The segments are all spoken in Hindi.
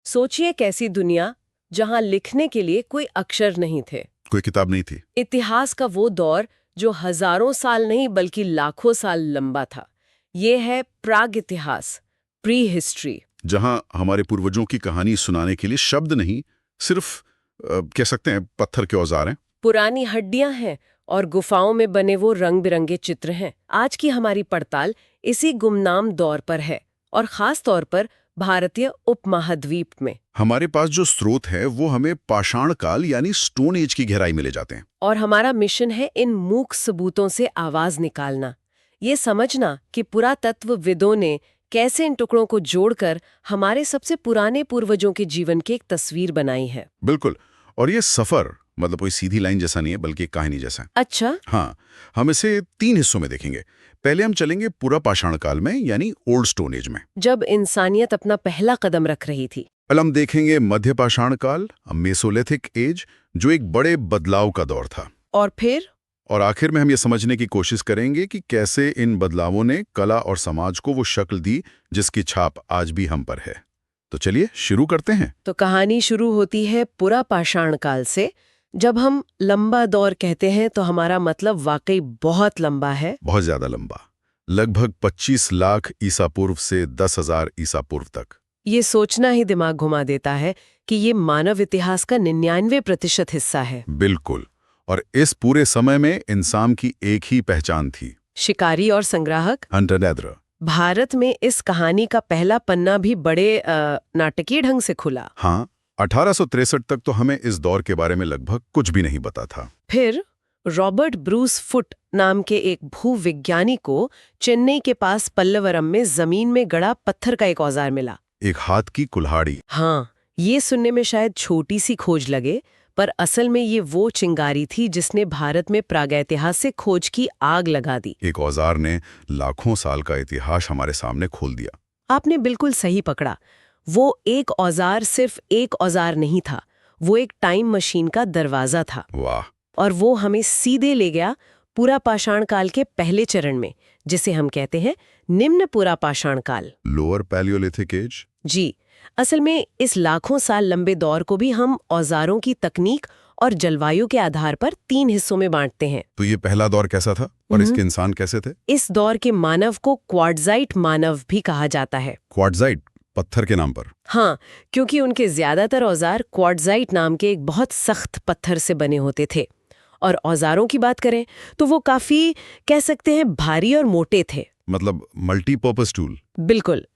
सोचिए कैसी दुनिया जहां लिखने के लिए कोई अक्षर नहीं थे। कोई किताब नहीं थी। इतिहास का वो दौर जो हजारों साल नहीं बल्कि लाखों साल लंबा था। ये है प्राग इतिहास, प्री हिस्ट्री। जहां हमारे पूर्वजों की कहानी सुनाने के लिए शब्द नहीं, सिर्फ कह सकते हैं पत्थर के औजार हैं। पुरानी हड्डियां हैं और गुफाओं में बने वो रंग बिरंगे चित्र हैं। आज की हमारी पड़ताल इसी गुमनाम दौर पर है और खास तौर पर भारतीय उपमहाद्वीप में। हमारे पास जो स्रोत है वो हमें पाषाण काल यानी स्टोन एज की गहराई में ले जाते हैं। और हमारा मिशन है इन मूक सबूतों से आवाज निकालना, ये समझना कि पुरातत्वविदों ने कैसे इन टुकड़ों को जोड़कर हमारे सबसे पुराने पूर्वजों के जीवन की एक तस्वीर बनाई है। बिल्कुल। और ये सफर मतलब कोई सीधी लाइन जैसा नहीं है, बल्कि एक कहानी जैसा है। अच्छा। हाँ, हम इसे 3 हिस्सों में देखेंगे। पहले हम चलेंगे पूरा पाषाण काल में यानी ओल्ड स्टोन एज में। जब इंसानियत अपना पहला कदम रख रही थी। पहले हम देखेंगे मध्य पाषाण काल, मेसोलिथिक एज, जो एक बड़े बदलाव का दौर था। और आखिर में हम ये समझने की कोशिश करेंगे कि कैसे इन बदलावों ने कला और समाज को वो शक्ल दी जिसकी छाप आज भी हम पर है। तो चलिए शुरू करते हैं। तो कहानी शुरू होती है पुरा पाषाण काल से। जब हम लंबा दौर कहते हैं तो हमारा मतलब वाकई बहुत लंबा है। बहुत ज्यादा लंबा, लगभग 25 लाख ईसा पूर्व से 10,000 ईसा पूर्व तक। ये सोचना ही दिमाग घुमा देता है कि ये मानव इतिहास का 99% हिस्सा है। बिल्कुल। और इस पूरे समय में इंसान की एक ही पहचान थी, शिकारी और संग्राहक। हंटर-गैदरर। भारत में इस कहानी का पहला पन्ना भी बड़े नाटकीय ढंग से खुला। हाँ, 1863 तक तो हमें इस दौर के बारे में लगभग कुछ भी नहीं पता था। फिर रॉबर्ट ब्रूस फुट नाम के एक भूविज्ञानी को चेन्नई के पास पल्लवरम में जमीन में गड़ा पत्थर का एक औजार मिला। एक हाथ की कुल्हाड़ी। हाँ, ये सुनने में शायद छोटी सी खोज लगे, पर असल में ये वो चिंगारी थी जिसने भारत में प्रागैतिहासिक खोज की आग लगा दी। एक औजार ने लाखों साल का इतिहास हमारे सामने खोल दिया। आपने बिल्कुल सही पकड़ा। वो एक औजार सिर्फ एक औजार नहीं था, वो एक टाइम मशीन का दरवाजा था। वाह। और वो हमें सीधे ले गया पूरा पाषाण काल के पहले चरण में, जिसे हम कहते हैं निम्न पूरा पाषाण काल, लोअर पैलियोलिथिक एज। जी। असल में इस लाखों साल लंबे दौर को भी हम औजारों की तकनीक और जलवायु के आधार पर 3 हिस्सों में बांटते हैं। तो ये पहला दौर कैसा था और इसके इंसान कैसे थे? इस दौर के मानव को क्वार्ट्जाइट मानव भी कहा जाता है। क्वार्ट्जाइट, पत्थर के नाम पर। हाँ, क्योंकि उनके ज्यादातर औजार क्वार्ट्जाइट नाम के एक बहुत सख्त पत्थर से बने होते थे। और औजारों की बात करें तो वो काफी, कह सकते हैं, भारी और मोटे थे। मतलब मल्टीपर्पज टूल। बिल्कुल।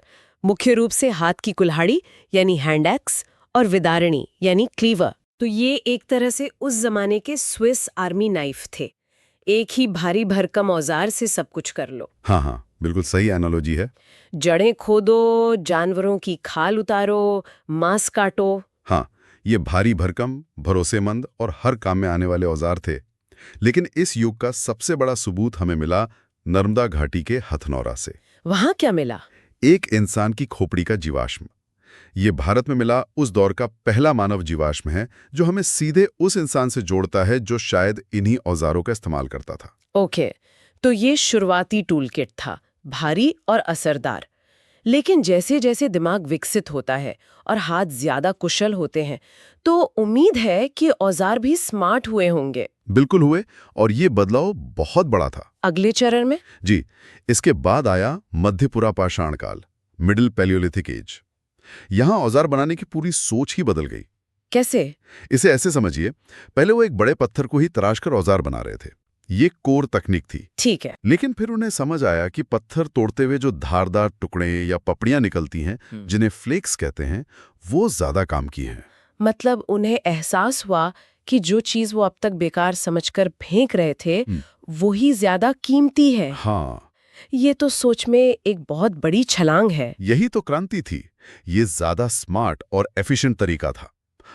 मुख्य रूप से हाथ की कुल्हाड़ी यानी हैंड एक्स और विदारणी यानी क्लीवर। तो ये एक तरह से उस जमाने के स्विस आर्मी नाइफ थे। एक ही भारी भरकम औजार से सब कुछ कर लो। हाँ हाँ, बिल्कुल सही एनालॉजी है। जड़ें खोदो, जानवरों की खाल उतारो, मांस काटो। हाँ, ये भारी भरकम, भरोसेमंद और हर काम में आने वाले औजार थे। लेकिन इस युग का सबसे बड़ा सबूत हमें मिला नर्मदा घाटी के हथनौरा से। वहां क्या मिला? एक इंसान की खोपड़ी का जीवाश्म। ये भारत में मिला उस दौर का पहला मानव जीवाश्म है जो हमें सीधे उस इंसान से जोड़ता है जो शायद इन्हीं औजारों का इस्तेमाल करता था। ओके, तो ये शुरुआती टूल किट था, भारी और असरदार। लेकिन जैसे जैसे दिमाग विकसित होता है और हाथ ज्यादा कुशल होते हैं, तो उम्मीद है कि औजार भी स्मार्ट हुए होंगे। बिल्कुल हुए, और ये बदलाव बहुत बड़ा था। अगले चरण में? जी, इसके बाद आया मध्यपुरा पाषाण काल, मिडिल पैलियोलिथिक एज। यहां औजार बनाने की पूरी सोच ही बदल गई। कैसे? इसे ऐसे समझिए, पहले वो एक बड़े पत्थर को ही तराश कर औजार बना रहे थे। ये कोर तकनीक थी। ठीक है। लेकिन फिर उन्हें समझ आया कि पत्थर तोड़ते हुए जो धारदार टुकड़े या पपड़ियां निकलती हैं, जिन्हें फ्लेक्स कहते हैं, वो ज्यादा काम की हैं। मतलब उन्हें एहसास हुआ कि जो चीज वो अब तक बेकार समझकर फेंक रहे थे, वही ज्यादा कीमती है। हाँ, ये तो सोच में एक बहुत बड़ी छलांग है। यही तो क्रांति थी। ये ज्यादा स्मार्ट और एफिशिएंट तरीका था।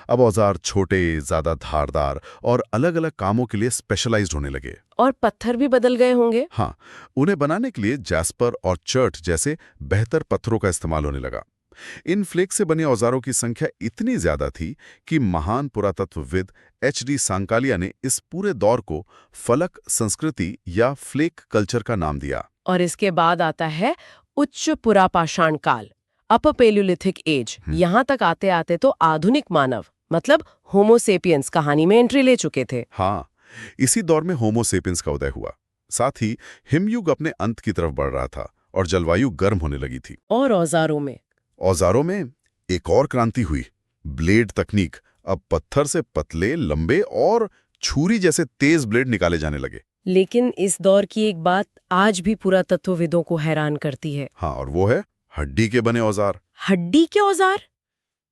अब औजार छोटे, ज्यादा धारदार और अलग-अलग कामों के लिए स्पेशलाइज्ड होने लगे। और पत्थर भी बदल गए होंगे। हाँ, उन्हें बनाने के लिए जैस्पर और चर्ट जैसे बेहतर पत्थरों का इस्तेमाल होने लगा। इन फ्लेक से बने औजारों की संख्या इतनी ज्यादा थी कि महान पुरातत्वविद एच.डी. सांकालिया ने इस पूरे दौर को फलक संस्कृति या फ्लेक कल्चर का नाम दिया। और इसके बाद आता है उच्च पुरापाषाण काल, अपर पेलियोलिथिक एज, यहाँ तक आते आते तो आधुनिक मानव मतलब होमोसेपियंस कहानी में एंट्री ले चुके थे। हाँ, इसी दौर में होमोसेपियंस का उदय हुआ। साथ ही हिमयुग अपने अंत की तरफ बढ़ रहा था और जलवायु गर्म होने लगी थी। और औजारों में एक और क्रांति हुई। ब्लेड तकनीक। अब पत्थर से पतले, लंबे और छुरी जैसे तेज ब्लेड निकाले जाने लगे। लेकिन इस दौर की एक बात आज भी पुरातत्वविदों को हैरान करती है। हाँ, और वो है हड्डी के बने औजार। हड्डी के औजार?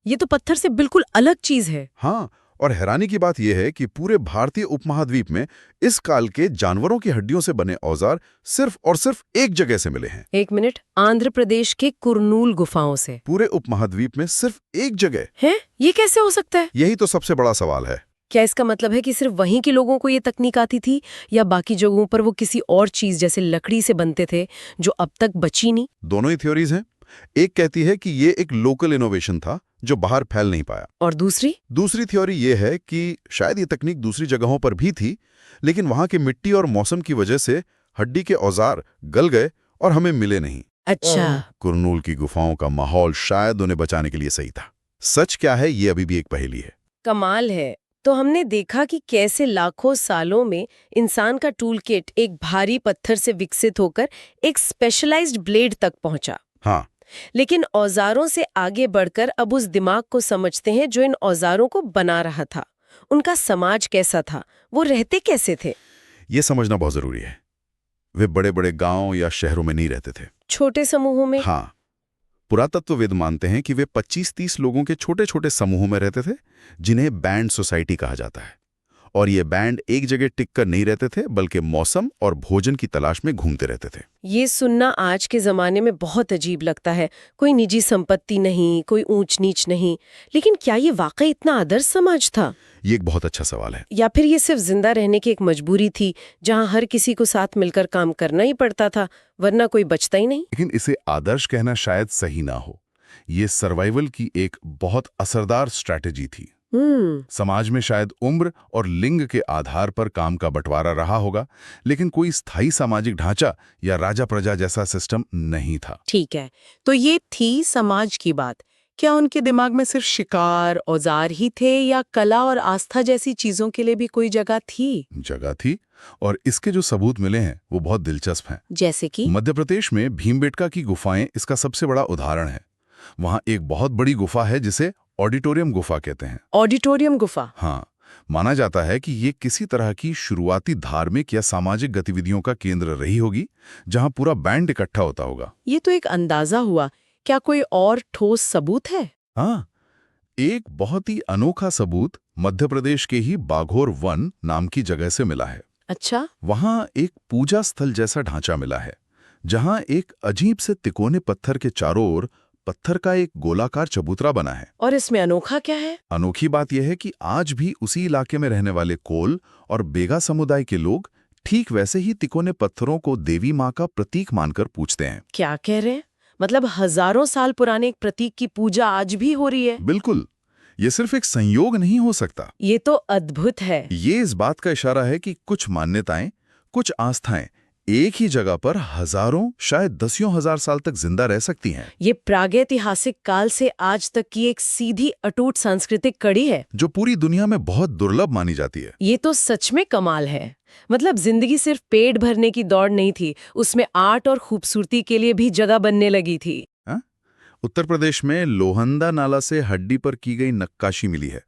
ये तो पत्थर से बिल्कुल अलग चीज है। हाँ, और हैरानी की बात यह है कि पूरे भारतीय उपमहाद्वीप में इस काल के जानवरों की हड्डियों से बने औजार सिर्फ और सिर्फ एक जगह से मिले हैं। एक मिनट, आंध्र प्रदेश के कुरनूल गुफाओं से? पूरे उपमहाद्वीप में सिर्फ एक जगह है? ये कैसे हो सकता है? यही तो सबसे बड़ा सवाल है। क्या इसका मतलब है कि सिर्फ वहीं के लोगों को ये तकनीक आती थी, या बाकी जगहों पर वो किसी और चीज जैसे लकड़ी से बनते थे जो अब तक बची नहीं? दोनों ही थ्योरीज हैं। एक कहती है कि ये एक लोकल इनोवेशन था जो बाहर फैल नहीं पाया। और दूसरी थ्योरी ये है कि शायद ये तकनीक दूसरी जगहों पर भी थी, लेकिन वहां की मिट्टी और मौसम की वजह से हड्डी के औजार गल गए और हमें मिले नहीं। अच्छा। कुरनूल की गुफाओं का माहौल शायद उन्हें बचाने के लिए सही था। सच क्या है, ये अभी भी एक पहेली है। कमाल है। तो हमने देखा कि कैसे लाखों सालों में इंसान का टूल किट एक भारी पत्थर से विकसित होकर एक स्पेशलाइज्ड ब्लेड तक पहुंचा। हाँ, लेकिन औजारों से आगे बढ़कर अब उस दिमाग को समझते हैं जो इन औजारों को बना रहा था। उनका समाज कैसा था, वो रहते कैसे थे? ये समझना बहुत जरूरी है। वे बड़े बड़े गांव या शहरों में नहीं रहते थे, छोटे समूहों में। हाँ, पुरातत्वविद मानते हैं कि वे 25-30 लोगों के छोटे छोटे समूहों में रहते थे, जिन्हें बैंड सोसाइटी कहा जाता है। और ये बैंड एक जगह टिक कर नहीं रहते थे, बल्कि मौसम और भोजन की तलाश में घूमते रहते थे। ये सुनना आज के जमाने में बहुत अजीब लगता है। कोई निजी संपत्ति नहीं, कोई ऊंच नीच नहीं। लेकिन क्या ये वाकई इतना आदर्श समाज था? ये एक बहुत अच्छा सवाल है। या फिर ये सिर्फ जिंदा रहने की एक मजबूरी थी, जहां हर किसी को साथ मिलकर काम करना ही पड़ता था, वरना कोई बचता ही नहीं? लेकिन इसे आदर्श कहना शायद सही ना हो। ये सर्वाइवल की एक बहुत असरदार स्ट्रैटेजी थी। समाज में शायद उम्र और लिंग के आधार पर काम का बंटवारा रहा होगा, लेकिन कोई स्थायी सामाजिक ढांचा या राजा प्रजा जैसा सिस्टम नहीं था। ठीक है, तो ये थी समाज की बात। क्या उनके दिमाग में सिर्फ शिकार, औजार ही थे, या कला और आस्था जैसी चीजों के लिए भी कोई जगह थी? जगह थी, और इसके जो सबूत मिले हैं वो बहुत दिलचस्प हैं। जैसे कि मध्य प्रदेश में भीमबेटका की गुफाएं इसका सबसे बड़ा उदाहरण है। वहां एक बहुत बड़ी गुफा है जिसे ऑडिटोरियम गुफा कहते हैं। ऑडिटोरियम गुफा? हाँ, माना जाता है कि ये किसी तरह की शुरुआती धार्मिक या सामाजिक गतिविधियों का केंद्र रही होगी, जहां पूरा बैंड इकट्ठा होता होगा। ये तो एक अंदाजा हुआ। क्या कोई और ठोस सबूत है? हाँ, एक बहुत ही अनोखा सबूत मध्य प्रदेश के ही बाघोर वन नाम की जगह से मिला है। अच्छा। वहां एक पूजा स्थल जैसा ढांचा मिला है, जहां एक अजीब से तिकोने पत्थर के चारों ओर पत्थर का एक गोलाकार चबूतरा बना है। और इसमें अनोखा क्या है? अनोखी बात यह है कि आज भी उसी इलाके में रहने वाले कोल और बेगा समुदाय के लोग ठीक वैसे ही तिकोने पत्थरों को देवी माँ का प्रतीक मानकर पूजते हैं। क्या कह रहे हैं? मतलब हजारों साल पुराने एक प्रतीक की पूजा आज भी हो रही है? बिल्कुल। ये सिर्फ एक संयोग नहीं हो सकता। ये तो अद्भुत है। ये इस बात का इशारा है कि कुछ मान्यताएं, कुछ आस्थाएं एक ही जगह पर हजारों, शायद दसियों हजार साल तक जिंदा रह सकती हैं। ये प्रागैतिहासिक काल से आज तक की एक सीधी अटूट सांस्कृतिक कड़ी है, जो पूरी दुनिया में बहुत दुर्लभ मानी जाती है। ये तो सच में कमाल है। मतलब जिंदगी सिर्फ पेट भरने की दौड़ नहीं थी, उसमें आर्ट और खूबसूरती के लिए भी जगह बनने लगी थी। उत्तर प्रदेश में लोहंदा नाला से हड्डी पर की गई नक्काशी मिली है,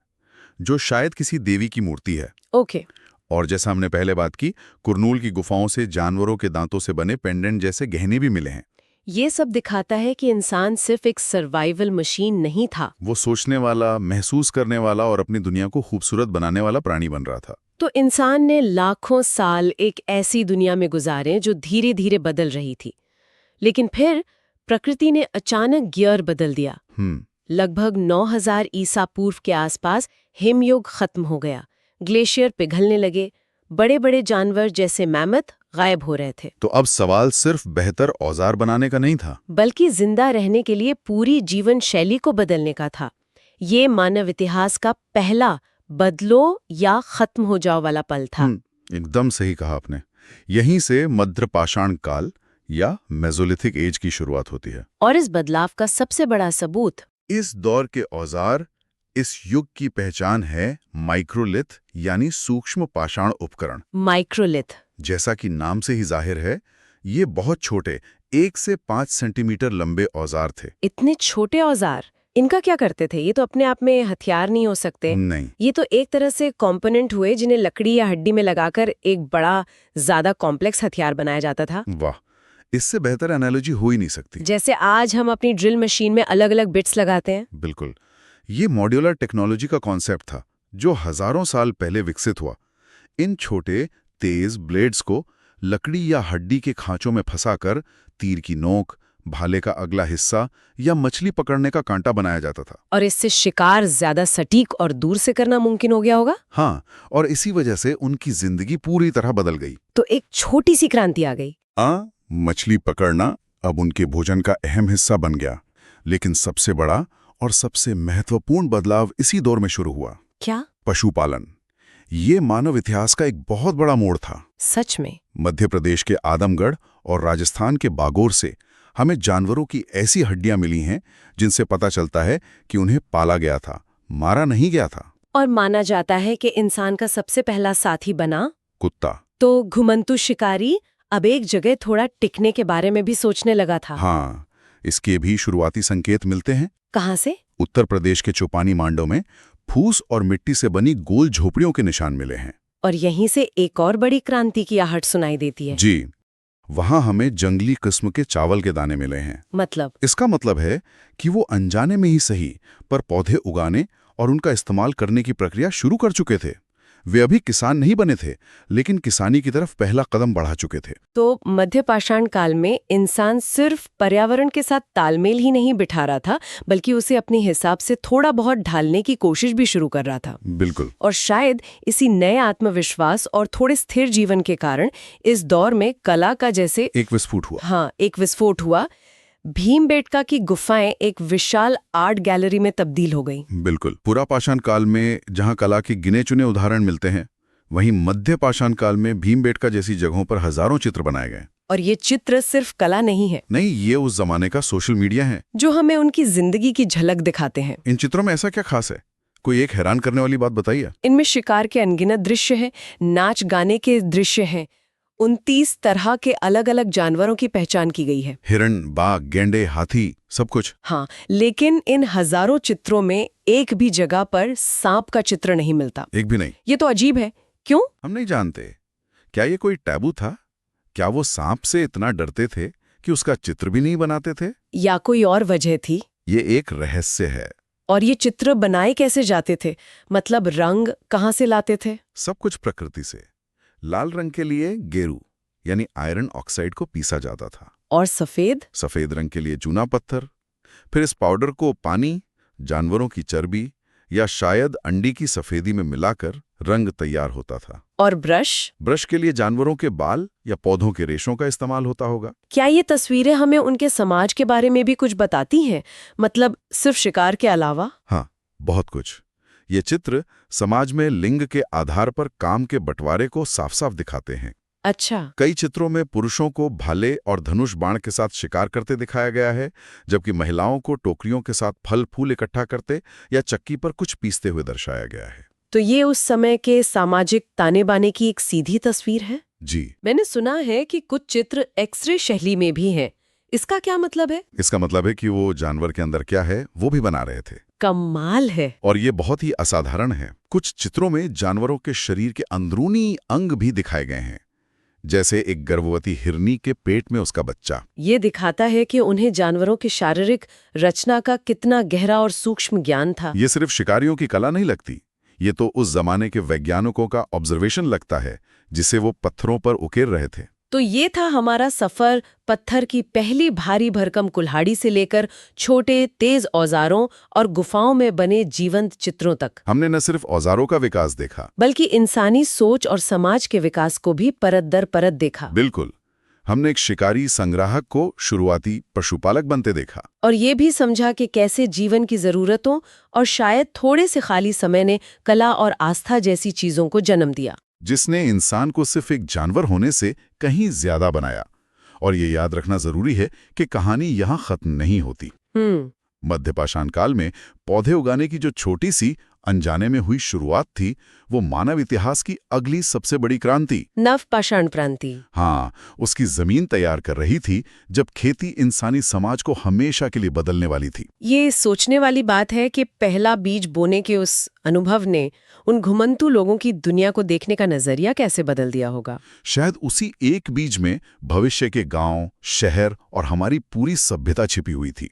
जो शायद किसी देवी की मूर्ति है। ओके। और जैसा हमने पहले बात की, कुरनूल की गुफाओं से जानवरों के दांतों से बने पेंडेंट जैसे गहने भी मिले हैं। ये सब दिखाता है कि इंसान सिर्फ एक सर्वाइवल मशीन नहीं था, वो सोचने वाला, महसूस करने वाला और अपनी दुनिया को खूबसूरत बनाने वाला प्राणी बन रहा था। तो इंसान ने लाखों साल एक ऐसी दुनिया में गुजारे जो धीरे धीरे बदल रही थी, लेकिन फिर प्रकृति ने अचानक गियर बदल दिया। लगभग 9000 ईसा पूर्व के आसपास हिमयुग खत्म हो गया, ग्लेशियर पिघलने लगे, बड़े बड़े जानवर जैसे मैमथ गायब हो रहे थे। तो अब सवाल सिर्फ बेहतर औजार बनाने का नहीं था, बल्कि जिंदा रहने के लिए पूरी जीवन शैली को बदलने का था। ये मानव इतिहास का पहला बदलो या खत्म हो जाओ वाला पल था। एकदम सही कहा आपने। यहीं से मध्य पाषाण काल या मेसोलिथिक एज की शुरुआत होती है। और इस बदलाव का सबसे बड़ा सबूत इस दौर के औजार, इस युग की पहचान है माइक्रोलिथ यानी सूक्ष्म पाषाण उपकरण। माइक्रोलिथ। जैसा कि नाम से ही जाहिर है, ये बहुत छोटे 1 से 5 सेंटीमीटर लंबे औजार थे। इतने छोटे औजार, इनका क्या करते थे? ये तो अपने आप में हथियार नहीं हो सकते। नहीं, ये तो एक तरह से कंपोनेंट हुए जिन्हें लकड़ी या हड्डी में लगाकर एक बड़ा ज्यादा कॉम्प्लेक्स हथियार बनाया जाता था। वाह, इससे बेहतर एनालॉजी हो ही नहीं सकती। जैसे आज हम अपनी ड्रिल मशीन में अलग अलग बिट्स लगाते हैं। बिल्कुल, ये मॉड्यूलर टेक्नोलॉजी का कॉन्सेप्ट था जो हजारों साल पहले विकसित हुआ। इन छोटे तेज ब्लेड्स को लकड़ी या हड्डी के खांचों में फंसाकर तीर की नोक, भाले का अगला हिस्सा या मछली पकड़ने का कांटा बनाया जाता था। और इससे शिकार ज्यादा सटीक और दूर से करना मुमकिन हो गया होगा। हाँ, और इसी वजह से उनकी जिंदगी पूरी तरह बदल गई। तो एक छोटी सी क्रांति आ गई। मछली पकड़ना अब उनके भोजन का अहम हिस्सा बन गया। लेकिन सबसे बड़ा और सबसे महत्वपूर्ण बदलाव इसी दौर में शुरू हुआ। क्या? पशुपालन। ये मानव इतिहास का एक बहुत बड़ा मोड़ था। सच में? मध्य प्रदेश के आदमगढ़ और राजस्थान के बागोर से हमें जानवरों की ऐसी हड्डियां मिली हैं जिनसे पता चलता है कि उन्हें पाला गया था, मारा नहीं गया था। और माना जाता है कि इंसान का सबसे पहला साथी बना कुत्ता। तो घुमंतू शिकारी अब एक जगह थोड़ा टिकने के बारे में भी सोचने लगा था। हाँ, इसके भी शुरुआती संकेत मिलते हैं। कहाँ से? उत्तर प्रदेश के चौपानी मांडों में फूस और मिट्टी से बनी गोल झोपड़ियों के निशान मिले हैं। और यहीं से एक और बड़ी क्रांति की आहट सुनाई देती है। जी, वहां हमें जंगली किस्म के चावल के दाने मिले हैं। मतलब? इसका मतलब है कि वो अनजाने में ही सही पर पौधे उगाने और उनका इस्तेमाल करने की प्रक्रिया शुरू कर चुके थे। वे अभी किसान नहीं बने थे, लेकिन किसानी की तरफ पहला कदम बढ़ा चुके थे। तो मध्य पाषाण काल में इंसान सिर्फ पर्यावरण के साथ तालमेल ही नहीं बिठा रहा था, बल्कि उसे अपने हिसाब से थोड़ा बहुत ढालने की कोशिश भी शुरू कर रहा था। बिल्कुल। और शायद इसी नए आत्मविश्वास और थोड़े स्थिर जीवन के कारण इस दौर में कला का जैसे एक विस्फोट हुआ। हाँ, एक विस्फोट हुआ। भीमबेटका की गुफाएं एक विशाल आर्ट गैलरी में तब्दील हो गई। बिल्कुल। पूरा पाषाण काल में जहां कला के गिने चुने उदाहरण मिलते हैं, वहीं मध्य पाषाण काल में भीमबेटका जैसी जगहों पर हजारों चित्र बनाए गए। और ये चित्र सिर्फ कला नहीं है। नहीं, ये उस जमाने का सोशल मीडिया है जो हमें उनकी जिंदगी की झलक दिखाते हैं। इन चित्रों में ऐसा क्या खास है? कोई एक हैरान करने वाली बात बताइए। इनमें शिकार के अनगिनत दृश्य हैं, नाच गाने के दृश्य हैं, 29 तरह के अलग अलग जानवरों की पहचान की गई है। हिरण, बाघ, गेंडे, हाथी, सब कुछ। हाँ, लेकिन इन हजारों चित्रों में एक भी जगह पर सांप का चित्र नहीं मिलता। एक भी नहीं। ये तो अजीब है। क्यों? हम नहीं जानते। क्या ये कोई टैबू था? क्या वो सांप से इतना डरते थे कि उसका चित्र भी नहीं बनाते थे? या कोई और वजह थी? ये एक रहस्य है। और ये चित्र बनाए कैसे जाते थे? मतलब रंग कहाँ से लाते थे? सब कुछ प्रकृति से। लाल रंग के लिए गेरू यानी आयरन ऑक्साइड को पीसा जाता था। और सफेद? सफेद रंग के लिए चूना पत्थर। फिर इस पाउडर को पानी, जानवरों की चर्बी या शायद अंडी की सफेदी में मिलाकर रंग तैयार होता था। और ब्रश? ब्रश के लिए जानवरों के बाल या पौधों के रेशों का इस्तेमाल होता होगा। क्या ये तस्वीरें हमें उनके समाज के बारे में भी कुछ बताती हैं? मतलब सिर्फ शिकार के अलावा? हाँ, बहुत कुछ। ये चित्र समाज में लिंग के आधार पर काम के बंटवारे को साफ साफ दिखाते हैं। अच्छा। कई चित्रों में पुरुषों को भाले और धनुष बाण के साथ शिकार करते दिखाया गया है, जबकि महिलाओं को टोकरियों के साथ फल फूल इकट्ठा करते या चक्की पर कुछ पीसते हुए दर्शाया गया है। तो ये उस समय के सामाजिक ताने बाने की एक सीधी तस्वीर है? जी। मैंने सुना है कि कुछ चित्र एक्सरे शैली में भी हैं। इसका क्या मतलब है? इसका मतलब है कि वो जानवर के अंदर क्या है वो भी बना रहे थे। कमाल है। और ये बहुत ही असाधारण है। कुछ चित्रों में जानवरों के शरीर के अंदरूनी अंग भी दिखाए गए हैं, जैसे एक गर्भवती हिरनी के पेट में उसका बच्चा। ये दिखाता है कि उन्हें जानवरों की शारीरिक रचना का कितना गहरा और सूक्ष्म ज्ञान था। ये सिर्फ शिकारियों की कला नहीं लगती, ये तो उस जमाने के वैज्ञानिकों का ऑब्जर्वेशन लगता है जिसे वो पत्थरों पर उकेर रहे थे। तो ये था हमारा सफर पत्थर की पहली भारी भरकम कुल्हाड़ी से लेकर छोटे तेज औजारों और गुफाओं में बने जीवंत चित्रों तक। हमने न सिर्फ औजारों का विकास देखा, बल्कि इंसानी सोच और समाज के विकास को भी परत दर परत देखा। बिल्कुल। हमने एक शिकारी संग्राहक को शुरुआती पशुपालक बनते देखा। और ये भी समझा कि कैसे जीवन की जरूरतों और शायद थोड़े से खाली समय ने कला और आस्था जैसी चीजों को जन्म दिया, जिसने इंसान को सिर्फ एक जानवर होने से कहीं ज्यादा बनाया और ये याद रखना जरूरी है कि कहानी यहाँ खत्म नहीं होती। मध्यपाषाण काल में पौधे उगाने की जो छोटी सी अनजाने में हुई शुरुआत थी, वो मानव इतिहास की अगली सबसे बड़ी क्रांति, नवपाषाण क्रांति, हाँ, उसकी जमीन तैयार कर रही थी, जब खेती इंसानी समाज को हमेशा के लिए बदलने वाली थी। ये सोचने वाली बात है कि पहला बीज बोने के उस अनुभव ने उन घुमंतू लोगों की दुनिया को देखने का नजरिया कैसे बदल दिया होगा। शायद उसी एक बीज में भविष्य के गांव, शहर और हमारी पूरी सभ्यता छिपी हुई थी।